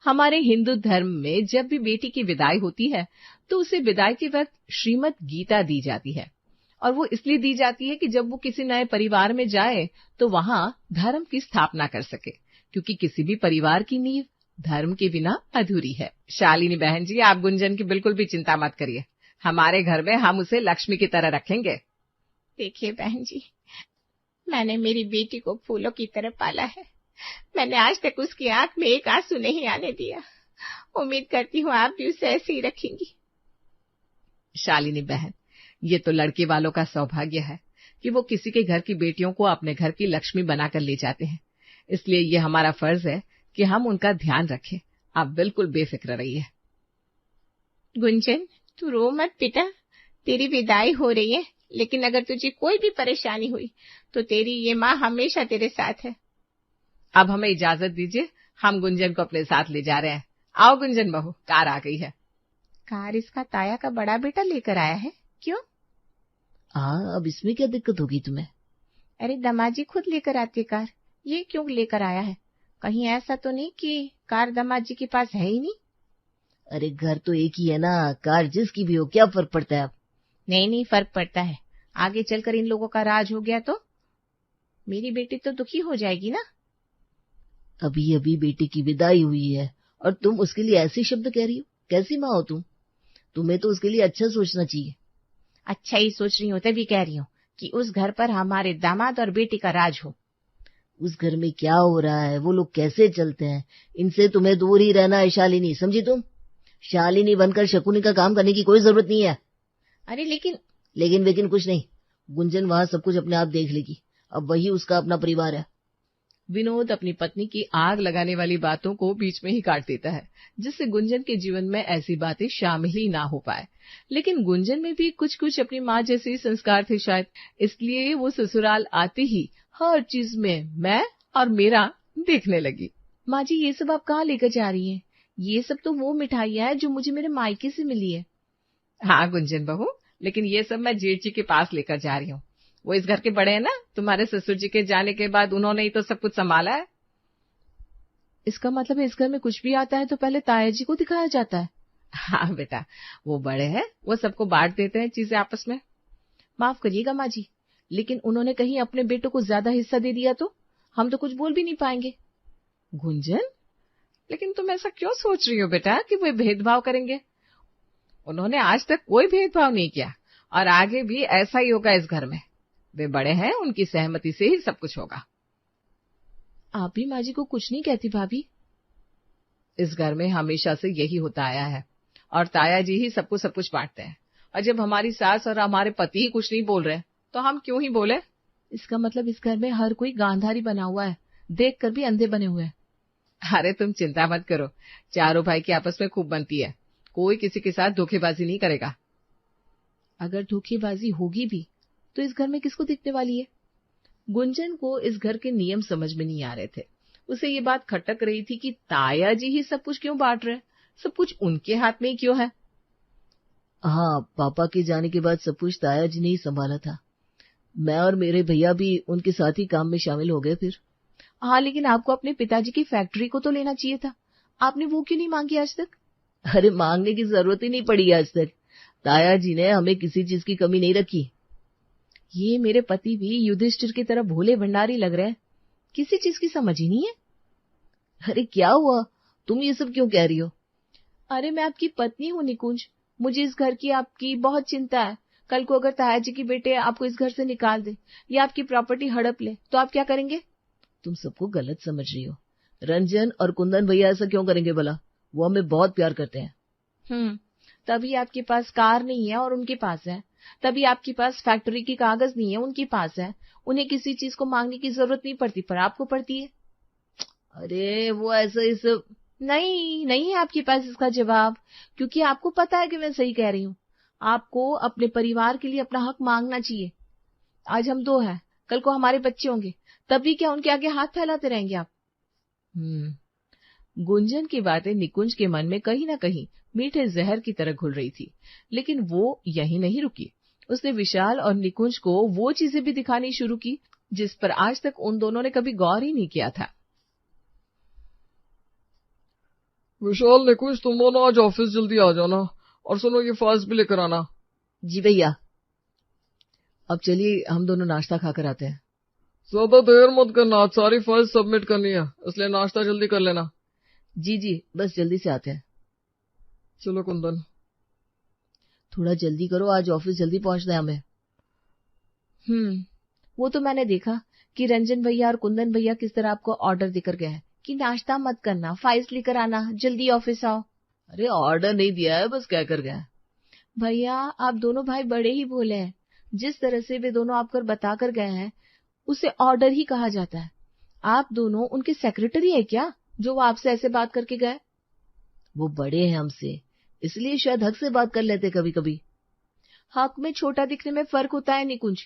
हमारे हिंदू धर्म में जब भी बेटी की विदाई होती है तो उसे विदाई के वक्त श्रीमद् गीता दी जाती है, और वो इसलिए दी जाती है कि जब वो किसी नए परिवार में जाए तो वहां धर्म की स्थापना कर सके, क्योंकि किसी भी परिवार की नींव धर्म के बिना अधूरी है। शालिनी बहन जी, आप गुंजन की बिल्कुल भी चिंता मत करिए, हमारे घर में हम उसे लक्ष्मी की तरह रखेंगे। देखिए बहन जी, मैंने मेरी बेटी को फूलों की तरह पाला है। मैंने आज तक उसकी आंख में एक आंसू नहीं आने दिया। उम्मीद करती हूँ आप भी उसे ऐसे ही रखेंगी। शालिनी बहन, ये तो लड़के वालों का सौभाग्य है कि वो किसी के घर की बेटियों को अपने घर की लक्ष्मी बनाकर ले जाते हैं, इसलिए ये हमारा फर्ज है कि हम उनका ध्यान रखें। आप बिल्कुल बेफिक्र रहिए। गुंजन, तू रो मत बेटा, तेरी विदाई हो रही है, लेकिन अगर तुझे कोई भी परेशानी हुई तो तेरी ये माँ हमेशा तेरे साथ है। अब हमें इजाजत दीजिए, हम गुंजन को अपने साथ ले जा रहे हैं। आओ गुंजन बहू, कार आ गई है। कार इसका ताया का बड़ा बेटा लेकर आया है, क्यों? हाँ, अब इसमें क्या दिक्कत होगी तुम्हें? अरे दमाजी खुद लेकर आती कार, ये क्यों लेकर आया है? कहीं ऐसा तो नहीं कि कार दमाजी के पास है ही नहीं? अरे घर तो एक ही है ना, कार जिसकी भी हो क्या फर्क पड़ता है अब? नहीं फर्क पड़ता है। आगे चलकर इन लोगों का राज हो गया तो मेरी बेटी तो दुखी हो जाएगी ना। अभी अभी बेटी की विदाई हुई है और तुम उसके लिए ऐसे शब्द कह रही हो? कैसी माँ हो तुम? तुम्हें तो उसके लिए अच्छा सोचना चाहिए। अच्छा ही सोच रही हूँ, तभी कह रही हूँ कि उस घर पर हमारे दामाद और बेटी का राज हो। उस घर में क्या हो रहा है, वो लोग कैसे चलते हैं, इनसे तुम्हें दूर ही रहना है शालिनी, समझी तुम? शालिनी बनकर शकुनी का काम करने की कोई जरूरत नहीं है। अरे लेकिन कुछ नहीं, गुंजन वहां सब कुछ अपने आप देख लेगी। अब वही उसका अपना परिवार है। विनोद अपनी पत्नी की आग लगाने वाली बातों को बीच में ही काट देता है, जिससे गुंजन के जीवन में ऐसी बातें शामिल ही ना हो पाए। लेकिन गुंजन में भी कुछ कुछ अपनी माँ जैसे संस्कार थे शायद, इसलिए वो ससुराल आते ही हर चीज में मैं और मेरा देखने लगी। माँ जी, ये सब आप कहाँ लेकर जा रही हैं? ये सब तो वो मिठाइयाँ है जो मुझे मेरे मायके से मिली है। हाँ गुंजन बहू, लेकिन ये सब मैं जेठ जी के पास लेकर जा रही हूँ। वो इस घर के बड़े हैं ना, तुम्हारे ससुर जी के जाने के बाद उन्होंने ही तो सब कुछ संभाला है। इसका मतलब है इस घर में कुछ भी आता है तो पहले ताया जी को दिखाया जाता है। हाँ बेटा, वो बड़े हैं, वो सबको बांट देते हैं चीजें आपस में। माफ करिएगा माँ जी, लेकिन उन्होंने कहीं अपने बेटों को ज्यादा हिस्सा दे दिया तो हम तो कुछ बोल भी नहीं पाएंगे। गुंजन, लेकिन तुम ऐसा क्यों सोच रही हो बेटा कि वे भेदभाव करेंगे? उन्होंने आज तक कोई भेदभाव नहीं किया और आगे भी ऐसा ही होगा इस घर में। वे बड़े हैं, उनकी सहमति से ही सब कुछ होगा। आप भी माँ जी को कुछ नहीं कहती भाभी? इस घर में हमेशा से यही होता आया है और ताया जी ही सबको सब कुछ बांटते हैं, और जब हमारी सास और हमारे पति ही कुछ नहीं बोल रहे तो हम क्यों ही बोले? इसका मतलब इस घर में हर कोई गांधारी बना हुआ है, देख कर भी अंधे बने हुए हैं। अरे तुम चिंता मत करो, चारों भाई की आपस में खूब बनती है, कोई किसी के साथ धोखेबाजी नहीं करेगा। अगर धोखेबाजी होगी भी तो इस घर में किसको दिखने वाली है? गुंजन को इस घर के नियम समझ में नहीं आ रहे थे। उसे ये बात खटक रही थी कि ताया जी ही सब कुछ क्यों बांट रहे हैं, सब कुछ उनके हाथ में ही क्यों है? हाँ, पापा के जाने के बाद सब कुछ ताया जी ने ही संभाला था। मैं और मेरे भैया भी उनके साथ ही काम में शामिल हो गए फिर। हाँ, लेकिन आपको अपने पिताजी की फैक्ट्री को तो लेना चाहिए था, आपने वो क्यों नहीं मांगी आज तक? अरे मांगने की जरूरत ही नहीं पड़ी आज तक, ताया जी ने हमें किसी चीज की कमी नहीं रखी। ये मेरे पति भी युधिष्ठिर की तरह भोले भंडारी लग रहे हैं, किसी चीज की समझ ही नहीं है। अरे क्या हुआ, तुम ये सब क्यों कह रही हो? अरे मैं आपकी पत्नी हूँ निकुंज, मुझे इस घर की आपकी बहुत चिंता है। कल को अगर ताया जी के बेटे आपको इस घर से निकाल दे या आपकी प्रॉपर्टी हड़प ले तो आप क्या करेंगे? तुम सबको गलत समझ रही हो। रंजन और कुंदन भैया ऐसा क्यों करेंगे भला? वो हमें बहुत प्यार करते हैं। तभी आपके पास कार नहीं है और उनके पास है, तभी आपके पास फैक्ट्री की कागज नहीं है, उनके पास है। उन्हें किसी चीज को मांगने की जरूरत नहीं पड़ती, पर आपको पड़ती है। अरे वो ऐसा इस नहीं है आपके पास इसका जवाब, क्योंकि आपको पता है कि मैं सही कह रही हूँ। आपको अपने परिवार के लिए अपना हक मांगना चाहिए। आज हम 2 हैं, कल को हमारे बच्चे होंगे, तब भी क्या उनके आगे हाथ फैलाते रहेंगे आप? गुंजन की बातें निकुंज के मन में कहीं न कहीं मीठे जहर की तरह घुल रही थी, लेकिन वो यहीं नहीं रुकी। उसने विशाल और निकुंज को वो चीजें भी दिखानी शुरू की जिस पर आज तक उन दोनों ने कभी गौर ही नहीं किया था। विशाल, निकुंज, तुम दोनों आज ऑफिस जल्दी आ जाना, और सुनो ये फाइल्स भी लेकर आना। जी भैया। अब चलिए हम दोनों नाश्ता खाकर आते हैं। ज्यादा देर मत करना, आज सारी फाइल्स सबमिट करनी है, इसलिए नाश्ता जल्दी कर लेना। जी जी, बस जल्दी से आते हैं। चलो कुंदन। थोड़ा जल्दी करो, आज ऑफिस जल्दी पहुंचना है हमें। वो तो मैंने देखा कि रंजन भैया और कुंदन भैया किस तरह आपको ऑर्डर देकर गए हैं कि नाश्ता मत करना, फाइल्स लेकर आना, जल्दी ऑफिस आओ। अरे ऑर्डर नहीं दिया है, बस कह कर गए। भैया आप दोनों भाई बड़े ही भोले हैं, जिस तरह से वे दोनों आपको बता कर गए हैं उसे ऑर्डर ही कहा जाता है। आप दोनों उनके सेक्रेटरी है क्या, जो वो आपसे ऐसे बात करके गए? वो बड़े हैं हमसे, इसलिए शायद हक से बात कर लेते कभी कभी। हक में छोटा दिखने में फर्क होता है निकुंज।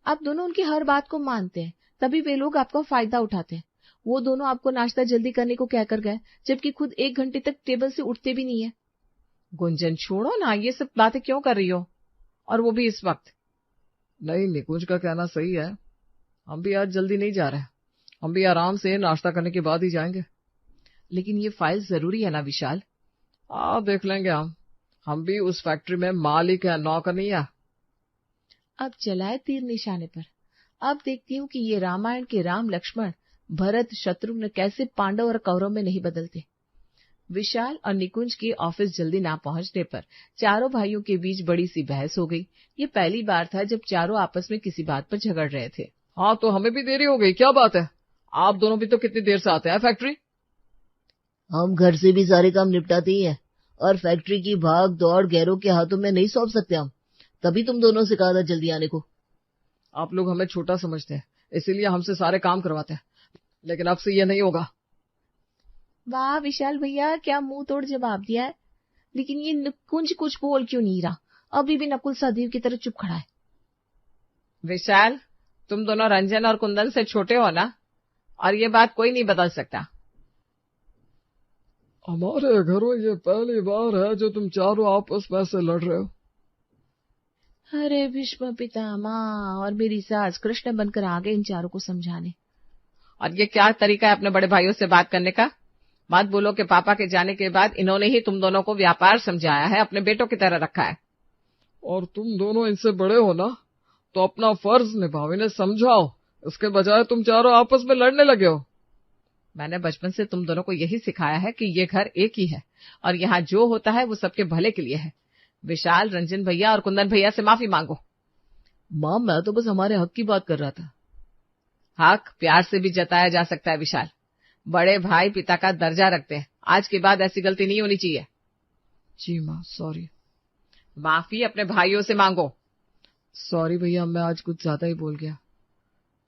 आप दोनों उनकी हर बात को मानते हैं, तभी वे लोग आपका फायदा उठाते हैं। वो दोनों आपको नाश्ता जल्दी करने को कहकर गए, जबकि खुद 1 घंटे तक टेबल से उठते भी नहीं है। गुंजन छोड़ो ना, ये सब बातें क्यों कर रही हो, और वो भी इस वक्त। नहीं, निकुंज का कहना सही है, हम भी आज जल्दी नहीं जा रहे, हम भी आराम से नाश्ता करने के बाद ही जाएंगे। लेकिन ये फाइल जरूरी है ना विशाल? देख लेंगे हम भी उस फैक्ट्री में मालिक है, नौकर नहीं है। अब चलाए तीर निशाने पर। अब देखती हूँ कि ये रामायण के राम लक्ष्मण भरत शत्रुघ्न कैसे पांडव और कौरव में नहीं बदलते। विशाल और निकुंज के ऑफिस जल्दी ना पहुंचने पर चारों भाइयों के बीच बड़ी सी बहस हो गई। ये पहली बार था जब चारों आपस में किसी बात पर झगड़ रहे थे। हाँ, तो हमें भी देरी हो गई, क्या बात है? आप दोनों भी तो कितनी देर से आते हैं फैक्ट्री? हम घर से भी सारे काम निपटाते ही हैं, और फैक्ट्री की भाग दौड़ गैरों के हाथों में नहीं सौंप सकते हम, तभी तुम दोनों से कहा था जल्दी आने को। आप लोग हमें छोटा समझते हैं, इसीलिए हमसे सारे काम करवाते हैं, लेकिन अब से ये नहीं होगा। वाह विशाल भैया, क्या मुंह तोड़ जवाब दिया है। लेकिन ये निकुंज कुछ बोल क्यों नहीं रहा, अभी भी नकुल सहदेव की तरह चुप खड़ा है। विशाल, तुम दोनों रंजन और कुंदन से छोटे हो ना, और ये बात कोई नहीं बदल सकता। हमारे घर में ये पहली बार है जो तुम चारों आपस में से लड़ रहे हो। अरे भीष्म पितामह और मेरी सास कृष्ण बनकर आ गए इन चारों को समझाने। और ये क्या तरीका है अपने बड़े भाइयों से बात करने का? मत बोलो कि पापा के जाने के बाद इन्होंने ही तुम दोनों को व्यापार समझाया है, अपने बेटों की तरह रखा है। और तुम दोनों इनसे बड़े हो ना, तो अपना फर्ज निभाओ, इन्हें समझाओ, इसके बजाय तुम चारों आपस में लड़ने लगे हो। मैंने बचपन से तुम दोनों को यही सिखाया है कि ये घर एक ही है, और यहाँ जो होता है वो सबके भले के लिए है। विशाल, रंजन भैया और कुंदन भैया से माफी मांगो। मां, मैं तो बस हमारे हक की बात कर रहा था। हक प्यार से भी जताया जा सकता है विशाल। बड़े भाई पिता का दर्जा रखते हैं, आज के बाद ऐसी गलती नहीं होनी चाहिए। जी माँ, सॉरी। माफी अपने भाइयों से मांगो। सॉरी भैया, मैं आज कुछ ज्यादा ही बोल गया।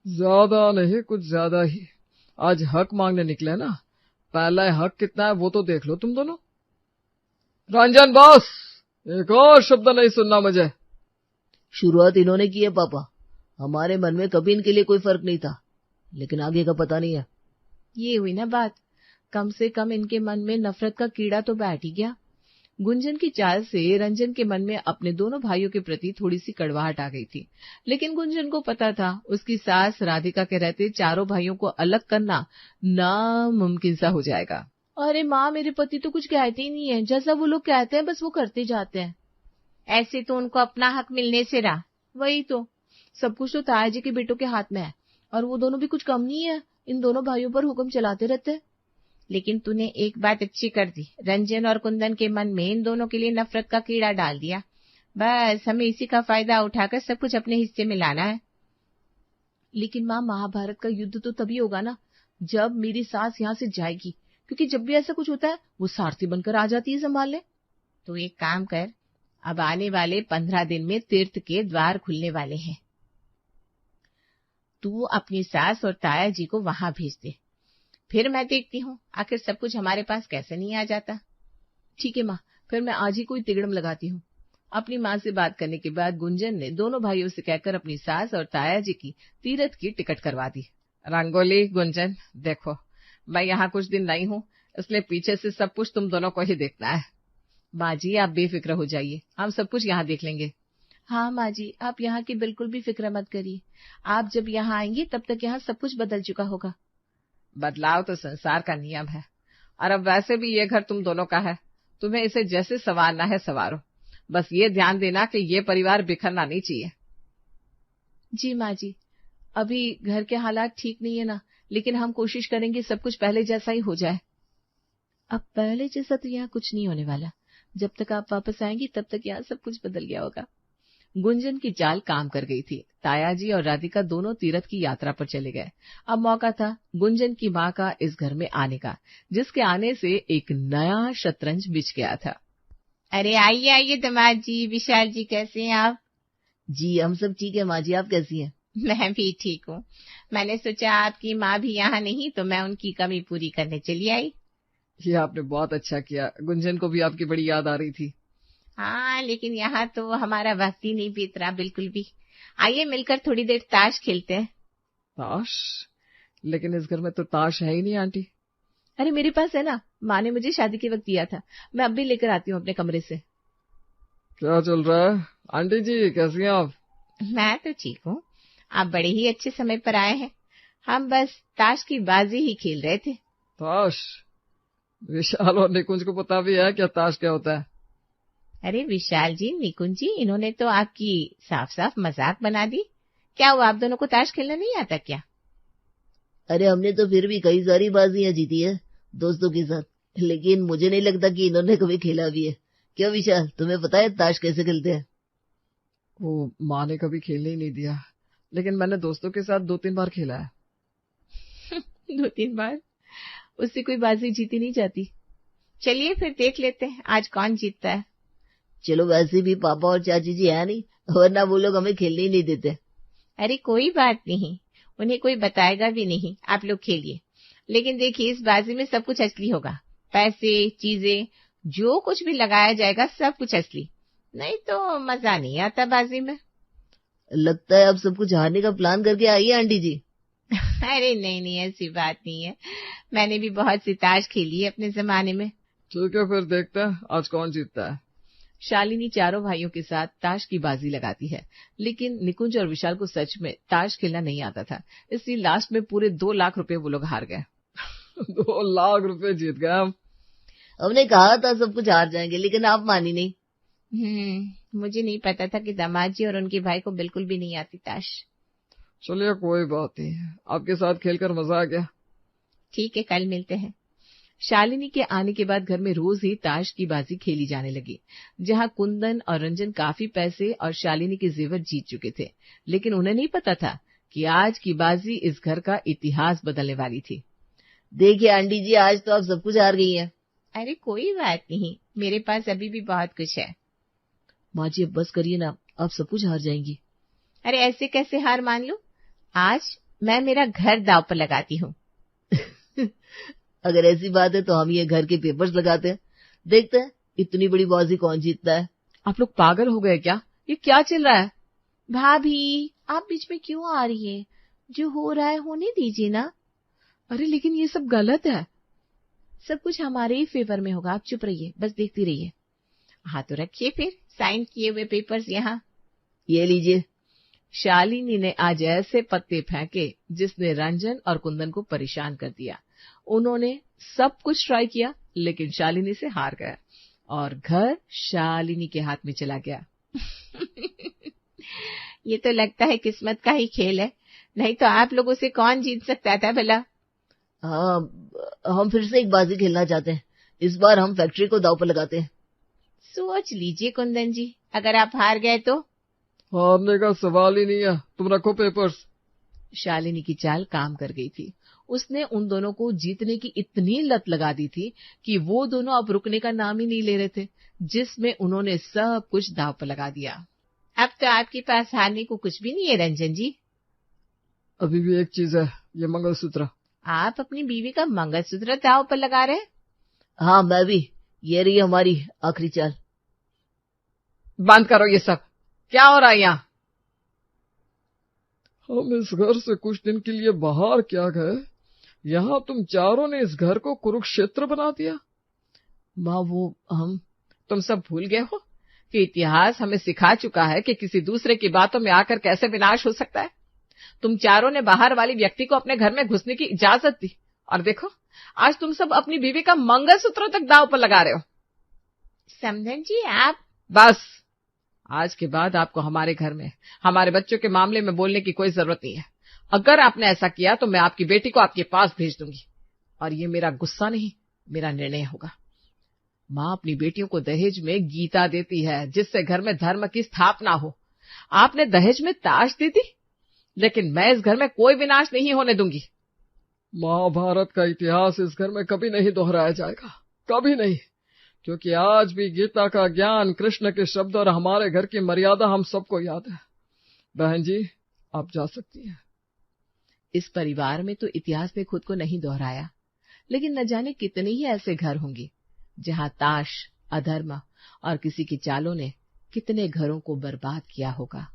ज्यादा नहीं, कुछ ज्यादा ही। आज हक मांगने निकले ना, पहला हक कितना है वो तो देख लो तुम दोनों। रंजन बॉस, एक और शब्द नहीं सुनना मुझे। शुरुआत इन्होंने की है पापा, हमारे मन में कभी इनके लिए कोई फर्क नहीं था, लेकिन आगे का पता नहीं है। ये हुई ना बात, कम से कम इनके मन में नफरत का कीड़ा तो बैठ ही गया। गुंजन की चाल से रंजन के मन में अपने दोनों भाइयों के प्रति थोड़ी सी कड़वाहट आ गई थी, लेकिन गुंजन को पता था उसकी सास राधिका के रहते चारों भाइयों को अलग करना नामुमकिन सा हो जाएगा। अरे माँ, मेरे पति तो कुछ कहते ही नहीं है, जैसा वो लोग कहते हैं बस वो करते जाते हैं। ऐसे तो उनको अपना हक मिलने से रहा। वही तो, सब कुछ तो ताया जी के बेटों के हाथ में है, और वो दोनों भी कुछ कम नहीं है, इन दोनों भाइयों पर हुक्म चलाते रहते हैं। लेकिन तूने एक बात अच्छी कर दी, रंजन और कुंदन के मन में इन दोनों के लिए नफरत का कीड़ा डाल दिया। बस हमें इसी का फायदा उठाकर सब कुछ अपने हिस्से में लाना है। लेकिन माँ, महाभारत का युद्ध तो तभी होगा ना जब मेरी सास यहाँ से जाएगी, क्योंकि जब भी ऐसा कुछ होता है वो सारथी बनकर आ जाती है संभालने। तो एक काम कर, अब आने वाले 15 दिन में तीर्थ के द्वार खुलने वाले हैं, तू अपनी सास और ताया जी को वहां भेज दे, फिर मैं देखती हूँ आखिर सब कुछ हमारे पास कैसे नहीं आ जाता। ठीक है माँ, फिर मैं आज ही कोई तिगड़म लगाती हूँ। अपनी माँ से बात करने के बाद गुंजन ने दोनों भाइयों से कहकर अपनी सास और ताया जी की तीर्थ की टिकट करवा दी। रंगोली, गुंजन, देखो मैं यहाँ कुछ दिन नहीं हूँ, इसलिए पीछे से सब कुछ तुम दोनों को ही देखना है। माँ जी, आप बेफिक्र हो जाइए, हम सब कुछ यहाँ देख लेंगे। हाँ माँ जी, आप यहाँ की बिल्कुल भी फिक्र मत करिए, आप जब यहाँ आएंगी तब तक यहाँ सब कुछ बदल चुका होगा। बदलाव तो संसार का नियम है, और अब वैसे भी ये घर तुम दोनों का है, तुम्हें इसे जैसे संवारना है संवारो। बस ये ध्यान देना कि ये परिवार बिखरना नहीं चाहिए। जी माँ जी। अभी घर के हालात ठीक नहीं है ना, लेकिन हम कोशिश करेंगे सब कुछ पहले जैसा ही हो जाए। अब पहले जैसा तो यहाँ कुछ नहीं होने वाला। जब तक आप वापस आएंगी तब तक यहाँ सब कुछ बदल गया होगा। गुंजन की चाल काम कर गई थी। तायाजी और राधिका दोनों तीर्थ की यात्रा पर चले गए। अब मौका था गुंजन की माँ का इस घर में आने का, जिसके आने से एक नया शतरंज बिछ गया था। अरे आइए आइए दामाद जी, विशाल जी, कैसे हैं आप? जी हम सब ठीक है माँ जी, आप कैसी हैं? मैं भी ठीक हूँ। मैंने सोचा आपकी माँ भी यहाँ नहीं तो मैं उनकी कमी पूरी करने चली आई। ये आपने बहुत अच्छा किया, गुंजन को भी आपकी बड़ी याद आ रही थी। हाँ, लेकिन यहाँ तो हमारा वक्त ही नहीं बीत रहा बिल्कुल भी। आइए मिलकर थोड़ी देर ताश खेलते हैं। ताश? लेकिन इस घर में तो ताश है ही नहीं आंटी। अरे मेरे पास है ना, माँ ने मुझे शादी के वक्त दिया था, मैं अब भी लेकर आती हूँ अपने कमरे से। क्या चल रहा है आंटी जी, कैसी हैं आप? मैं तो ठीक हूँ, आप बड़े ही अच्छे समय पर आए हैं। हम बस ताश की बाजी ही खेल रहे थे। ताश? विशाल और निकुंज को पता भी है क्या ताश क्या होता है? अरे विशाल जी, निकुंज जी, इन्होंने तो आपकी साफ साफ मजाक बना दी। क्या हुआ, आप दोनों को ताश खेलना नहीं आता क्या? अरे हमने तो फिर भी कई सारी बाजियां जीती है दोस्तों के साथ, लेकिन मुझे नहीं लगता कि इन्होंने कभी खेला भी है। क्या विशाल, तुम्हें पता है ताश कैसे खेलते हैं? वो माँ ने कभी खेलने ही नहीं दिया, लेकिन मैंने दोस्तों के साथ 2-3 बार खेला है। 2-3 बार? उससे कोई बाजी जीती नहीं जाती। चलिए फिर देख लेते हैं आज कौन जीतता है। चलो, वैसे भी पापा और चाची जी है नहीं, वरना वो लोग हमें खेलने ही नहीं देते। अरे कोई बात नहीं, उन्हें कोई बताएगा भी नहीं, आप लोग खेलिए। लेकिन देखिए, इस बाजी में सब कुछ असली होगा। पैसे, चीजें, जो कुछ भी लगाया जाएगा सब कुछ असली, नहीं तो मजा नहीं आता बाजी में। लगता है अब सब कुछ हारने का प्लान करके आई है आंटी जी। अरे नहीं नहीं, ऐसी बात नहीं है। मैंने भी बहुत सी ताश खेली है अपने जमाने में। ठीक है, फिर देखते हैं आज कौन जीतता है। शालिनी चारों भाइयों के साथ ताश की बाजी लगाती है, लेकिन निकुंज और विशाल को सच में ताश खेलना नहीं आता था, इसलिए लास्ट में पूरे 2 लाख रुपए वो लोग हार गए। 2 लाख रुपए जीत गए हम। हमने कहा था सब कुछ हार जाएंगे, लेकिन आप मानी नहीं। मुझे नहीं पता था कि दामाद जी और उनके भाई को बिल्कुल भी नहीं आती ताश। चलिए कोई बात नहीं, आपके साथ खेलकर मजा आ गया। ठीक है, कल मिलते हैं। शालिनी के आने के बाद घर में रोज ही ताश की बाजी खेली जाने लगी, जहां कुंदन और रंजन काफी पैसे और शालिनी के जेवर जीत चुके थे, लेकिन उन्हें नहीं पता था कि आज की बाजी इस घर का इतिहास बदलने वाली थी। देखिए आंटी जी, आज तो आप सब कुछ हार गई हैं। अरे कोई बात नहीं, मेरे पास अभी भी बहुत कुछ है। माँ जी अब बस करिए ना, आप सब कुछ हार जाएंगी। अरे ऐसे कैसे हार मान लूं? आज मैं मेरा घर दांव पर लगाती हूँ। अगर ऐसी बात है तो हम ये घर के पेपर्स लगाते हैं, देखते हैं इतनी बड़ी बाजी कौन जीतता है। आप लोग पागल हो गए क्या? ये क्या चल रहा है? भाभी, आप बीच में क्यों आ रही है? जो हो रहा है होने दीजिए ना। अरे लेकिन ये सब गलत है। सब कुछ हमारे ही फेवर में होगा, आप चुप रहिए, बस देखती रहिए। हाँ तो रखिए फिर साइन किए हुए पेपर्स यहाँ। ये लीजिए। शालिनी ने आज ऐसे पत्ते फेंके जिसने रंजन और कुंदन को परेशान कर दिया। उन्होंने सब कुछ ट्राई किया, लेकिन शालिनी से हार गया और घर शालिनी के हाथ में चला गया। ये तो लगता है किस्मत का ही खेल है, नहीं तो आप लोगों से कौन जीत सकता था भला? हाँ, हम फिर से एक बाजी खेलना चाहते हैं। इस बार हम फैक्ट्री को दांव पर लगाते हैं। सोच लीजिए कुंदन जी, अगर आप हार गए तो? हारने का सवाल ही नहीं है, तुम रखो पेपर्स। शालिनी की चाल काम कर गई थी। उसने उन दोनों को जीतने की इतनी लत लगा दी थी कि वो दोनों अब रुकने का नाम ही नहीं ले रहे थे, जिसमें उन्होंने सब कुछ दांव पर लगा दिया। अब तो आपके पास हारने को कुछ भी नहीं है रंजन जी। अभी भी एक चीज है, ये मंगलसूत्र। आप अपनी बीवी का मंगलसूत्र दांव पर लगा रहे? हाँ मैं भी। ये रही हमारी आखिरी चाल। बंद करो ये सब, क्या हो रहा है यहाँ? हम इस घर से कुछ दिन के लिए बाहर क्या गए, यहाँ तुम चारों ने इस घर को कुरुक्षेत्र बना दिया। माँ वो तुम सब भूल गए हो कि इतिहास हमें सिखा चुका है कि किसी दूसरे की बातों में आकर कैसे विनाश हो सकता है। तुम चारों ने बाहर वाली व्यक्ति को अपने घर में घुसने की इजाजत दी और देखो आज तुम सब अपनी बीवी का मंगलसूत्र तक दांव पर लगा रहे हो। समधन जी आप। बस, आज के बाद आपको हमारे घर में हमारे बच्चों के मामले में बोलने की कोई जरूरत नहीं है। अगर आपने ऐसा किया तो मैं आपकी बेटी को आपके पास भेज दूंगी, और ये मेरा गुस्सा नहीं, मेरा निर्णय होगा। माँ अपनी बेटियों को दहेज में गीता देती है, जिससे घर में धर्म की स्थापना हो। आपने दहेज में ताश दी थी, लेकिन मैं इस घर में कोई विनाश नहीं होने दूंगी। महाभारत का इतिहास इस घर में कभी नहीं दोहराया जाएगा, कभी नहीं, क्योंकि आज भी गीता का ज्ञान, कृष्ण के शब्द और हमारे घर की मर्यादा हम सबको याद है। बहन जी, आप जा सकती हैं। इस परिवार में तो इतिहास ने खुद को नहीं दोहराया, लेकिन न जाने कितने ही ऐसे घर होंगे जहां ताश, अधर्म और किसी की चालों ने कितने घरों को बर्बाद किया होगा।